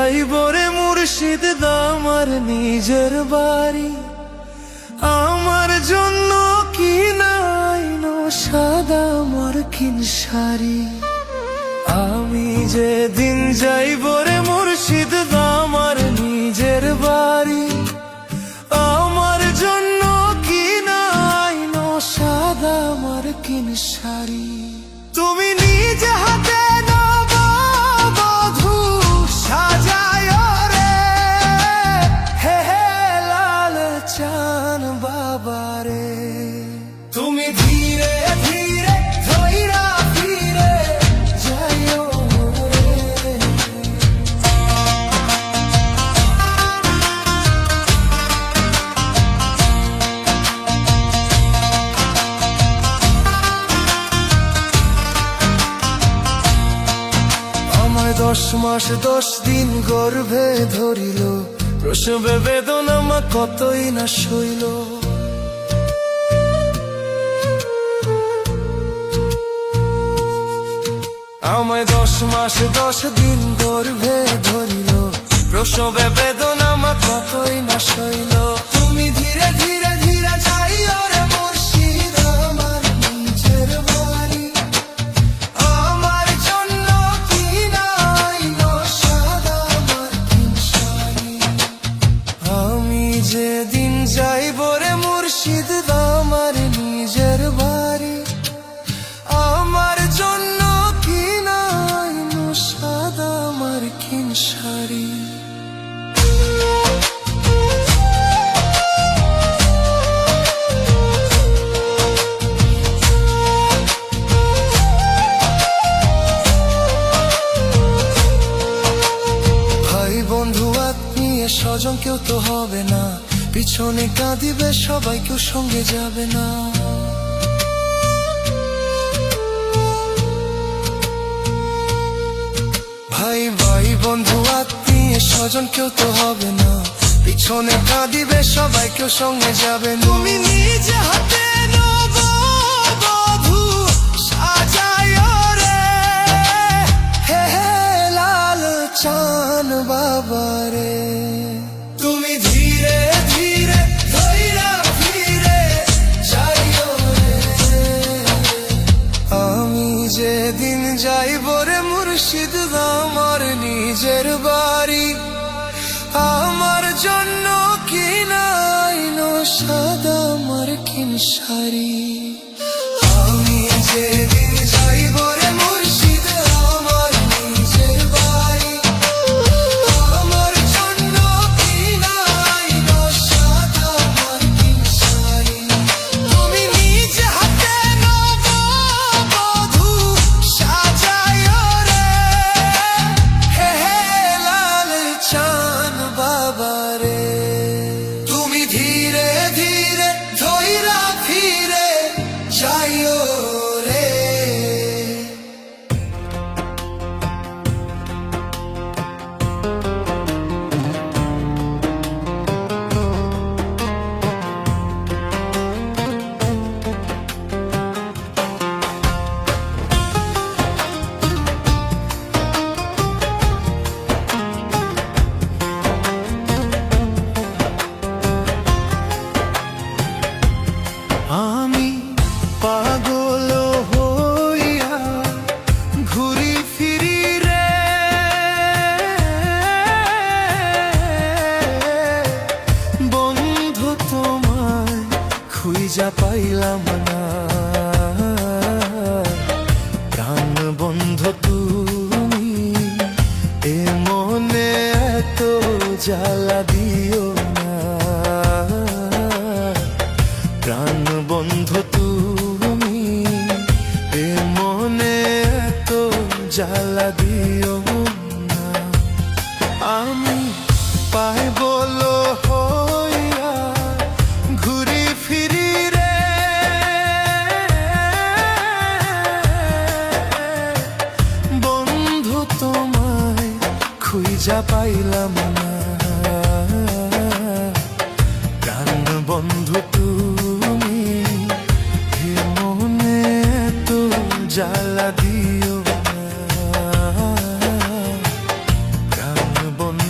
যাইব রে মুর্শিদ আমার নিজের বাড়ি। আমার জন্য কি নাইনো সাদা মার্কিন শাড়ি। আমি যেদিন যাইব রে মুর্শিদ আমার নিজের বাড়ি। আমার জন্য কি নাইনো সাদা মার্কিন শাড়ি। তুমি নিজে হাতে নববধূ সাজায় রে, হে হে লাল চান বাবারে। তুমি ধীরে ধীরে ধইরা ফিরে যাইও রে। আমায় 10 মাস 10 দিন গর্ভে ধরিল, প্রসবে বেদনা মা কতই না সইল। আমায় 10 মাস 10 দিন গর্ভে ধরিল, প্রসবে বেদনা মা কতই না সইল। তুমি ধীরে ধীরে ধীরে যাইও রে মুর্শিদ আমার নিজের বাড়ি। আমার জন্য কি নাইনো সাদা মার্কিন শাড়ি। আমি যেদিন যাইব রে মুর্শিদ আমার নিজের বাড়ি। আমার জন্য কি নাইনো সাদা মার্কিন শাড়ি। ভাই বন্ধু আত্মীয় স্বজন কেউ তো হবে না, পিছনে কাঁদিবে সবাই, কেউ সঙ্গে যাবে না। ভাই ভাই বন্ধু আত্মীয় স্বজন কেউ তো হবে না, পিছনে কাঁদিবে সবাই, কেউ সঙ্গে যাবে না। তুমি নিজে হাতে নববধূ সাজায় রে, হে হে লাল চান বাবারে। তুমি ধীরে ধীরে ধইরা ফিরে যাইও রে। আমি যেদিন যাইব রে মুর্শিদ আমার নিজের বাড়ি। আমার জন্য কি নাইনো সাদা মার্কিন শাড়ি। আমি যেদিন যাইব রে মুর্শিদ আমার নিজের বাড়ি। আমার জন্য কি নাইনো সাদা মার্কিন শাড়ি। তুমি নিজে হাতে নববধূ সাজায় রে, হে হে লাল চান বাবারে। তুমি ধীরে ধীরে ধইরা ফিরে যাইও রে। আমি পাগল হইয়া ঘুরি ফিরি রে, বন্ধু তোমায় খুঁজা পাইলাম না। প্রাণ বন্ধু তুমি এ মনে এত জ্বালা দিও না। প্রাণ বন্ধু তুমি এ মনে এত জ্বালা দিও না। আমি পাই বলো হইয়া ঘুরি ফিরি রে, বন্ধু তোমায় খুঁজা পাইলাম না। প্রাণ বন্ধু তুমি এ মনে এত জ্বালা দিও না। প্রাণ বন্ধু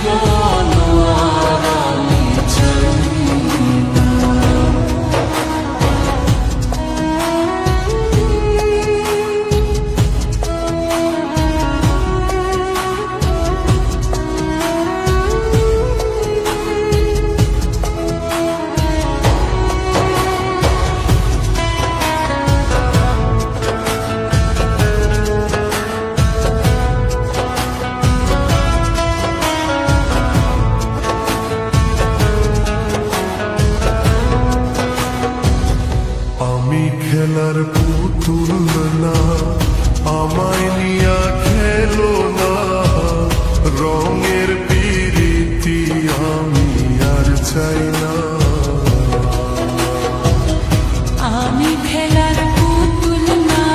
জীবন আর আমি চাই না। আমি খেলার পুতুল না, আমায় নিয়া খেলো না, রঙের পিরিতি আমি আর চাই না। আমি খেলার পুতুল না,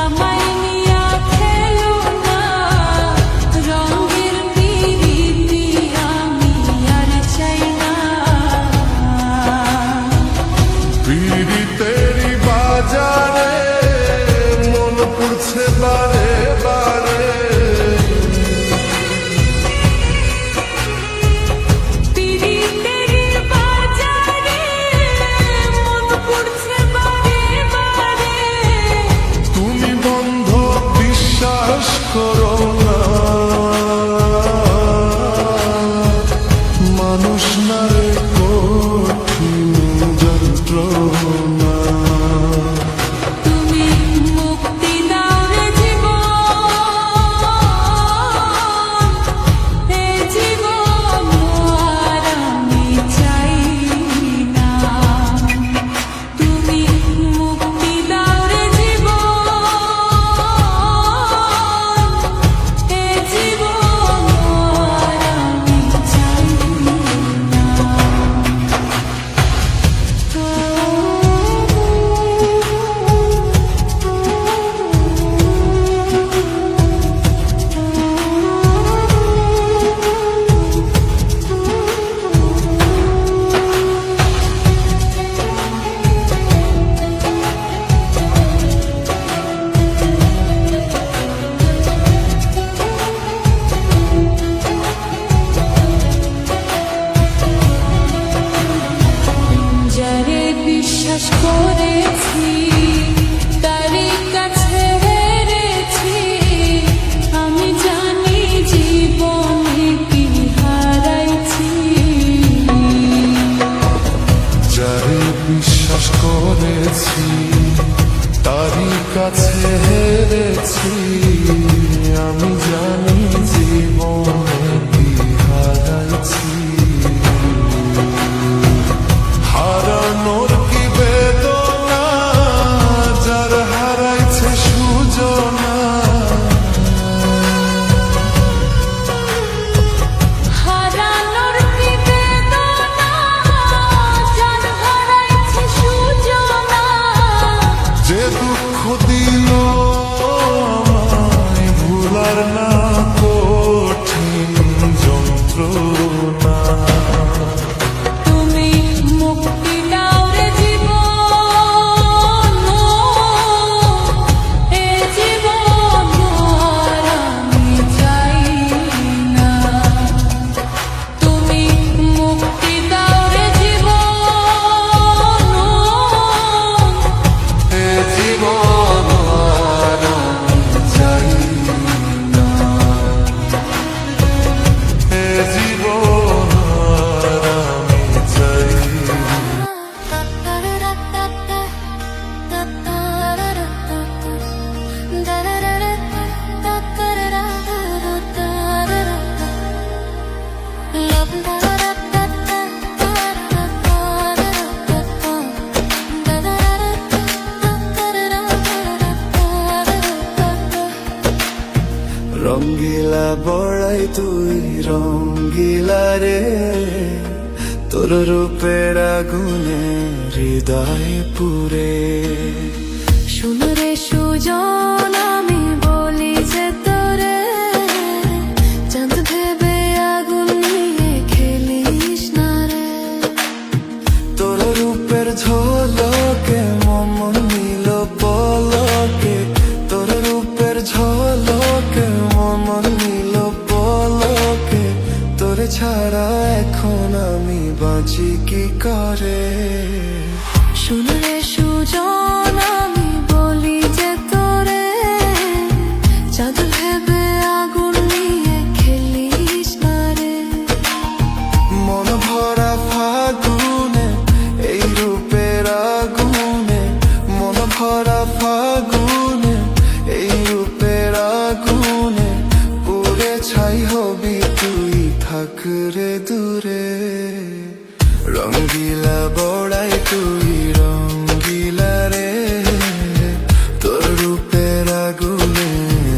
আমায় নিয়া খেলো না, রঙের পিরিতি আমি আর চাই না। পিরিতেরি বাজারে মন পড়ছে বারে বারে, পিরিতের বাজারে মন পড়ছে বারে বারে। তুমি বন্ধ বিশ্বাস করো না, মানুষ না রে কঠিন যন্ত্রণা। তুমি মুক্তি দাও রে জীবন, এ জীবন আর আমি চাই না। তুমি মুক্তি দাও রে জীবন, এ জীবন আর আমি চাই না। যারে বিশ্বাস করেছি তারই কাছে হেরেছি, আমি জানি জীবনে কি হারাইছি। যারে বিশ্বাস করেছি তারই কাছে হেরেছি, আমি জানি জীবনে কি হারাইছি। হারানোর কি বেদনা, যার হারাইছে সুজনা। হারানোর কি বেদনা, যার হারাইছে সুজনা। যে দুঃখ দিল আমায় ভুলার না কঠিন যন্ত্রণা। তুমি মুক্তি দাও রে জীবন, এ জীবন আর আমি চাই না। তুমি মুক্তি দাও রে জীবন, এ জীবন আর আমি চাই না, এ জীবন আর আমি চাই না। রঙ্গিলা বড়াই তুই রঙ্গিলা রে, তোর রূপের আগুনে হৃদয় পুরে। শুনো রে সুজন, আমি বলি যে তোরে, চাঁদ ভেবে আগুন নিয়ে খেলিস না রে। তোর রূপের ঝলকে মন নিল পলকে, তোর রূপের ঝলকে মন নিল পলকে। ছাড়া এখন আমি বাঁচি কি করে। শুনো রে সুজন, আমি বলি যে তোরে, চাঁদ ভেবে আগুন নিয়ে খেলিস না রে। মন ভরা ফাগুনে এই রূপের আগুনে, মন ভরা ফাগুনে এই রূপের আগুনে, পুড়ে ছাই হবি তুই, থাক রে দূরে। রঙ্গিলা বড়াই তুই রঙ্গিলা রে, তোর রূপের আগুনে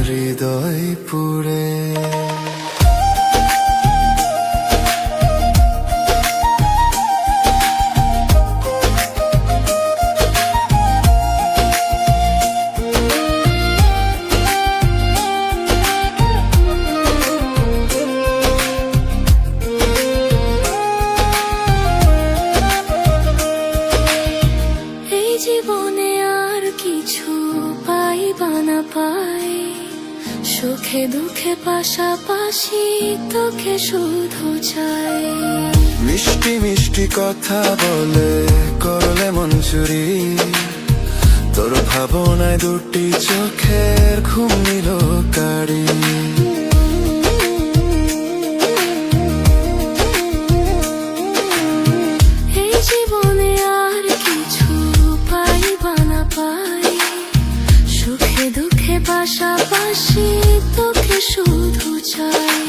হৃদয় পুড়ে। জীবনে আর কিছু পাই বা না পাই, সুখে দুঃখে পাশাপাশি তোকে শুধু চাই। মিষ্টি মিষ্টি কথা বলে করলে মন চুরি, তোর ভাবনায় দুটি চোখের ঘুম নিল কারি। এই জীবনে আর কিছু পাই বা না পাই, সুখে দুঃখে পাশাপাশি তোকে শুধু চাই।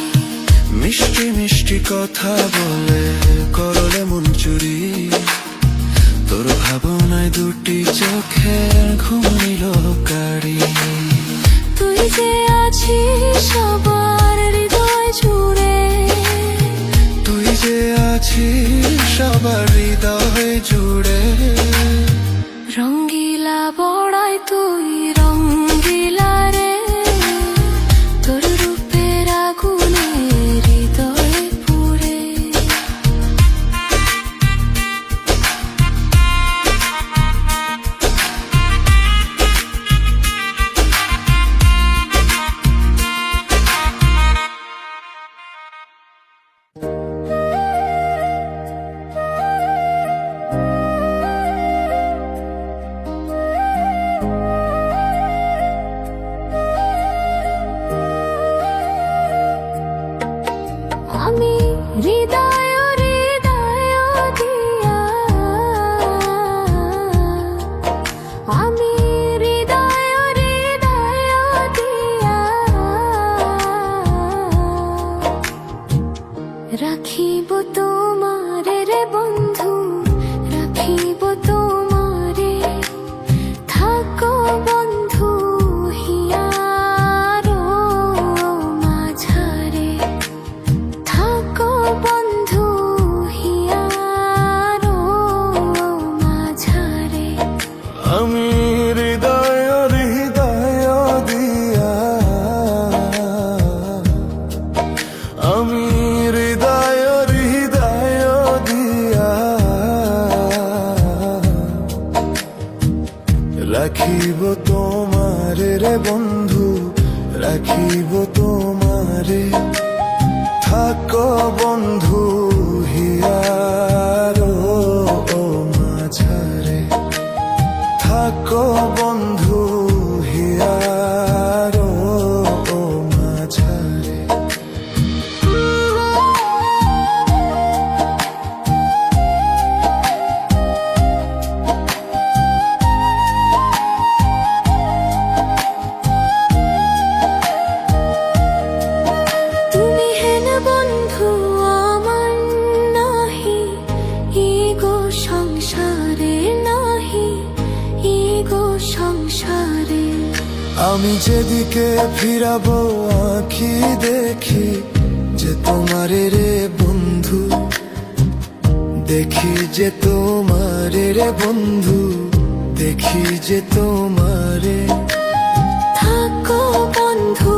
মিষ্টি মিষ্টি কথা বলে করলে মন চুরি, তোর ভাবনায় দুটি চোখের ঘুম নিল কারি। তুই যে আছিস সবার হৃদয় জুড়ে, তুই যে আছিস সবার হৃদয় জুড়ে। রঙ্গিলা বড়াই তুই রঙ্গিলা রে, তোর রূপের আগুনে হৃদয় পুড়ে। আমি হৃদয় হৃদয় দিয়া, আমি হৃদয় হৃদয় দিয়া, রাখিব তোমারে রে বন্ধু, রাখিব তোমারে, থাকো বন্ধু হিয়ারো মাঝারে, থাকো বন্ধু হিয়ারো মাঝারে। আমি হৃদয় হৃদয় দিয়া, আমি হৃদয় হৃদয় দিয়া, রাখিব তোমারে রে বন্ধু, রাখিব তোমারে, থাকো বন্ধু হিয়ারো মাঝারে, থাকো বন্ধু হিয়ারো মাঝারে। তুমি হেন বন্ধু আমার নাহি, ইগো সংসারে নাহি, ইগো সংসারে। আমি যেদিকে ফিরাবো আঁখি দেখি যে তোমারে রে বন্ধু, দেখি যে তোমারে রে বন্ধু, দেখি যে তোমারে। থাকো বন্ধু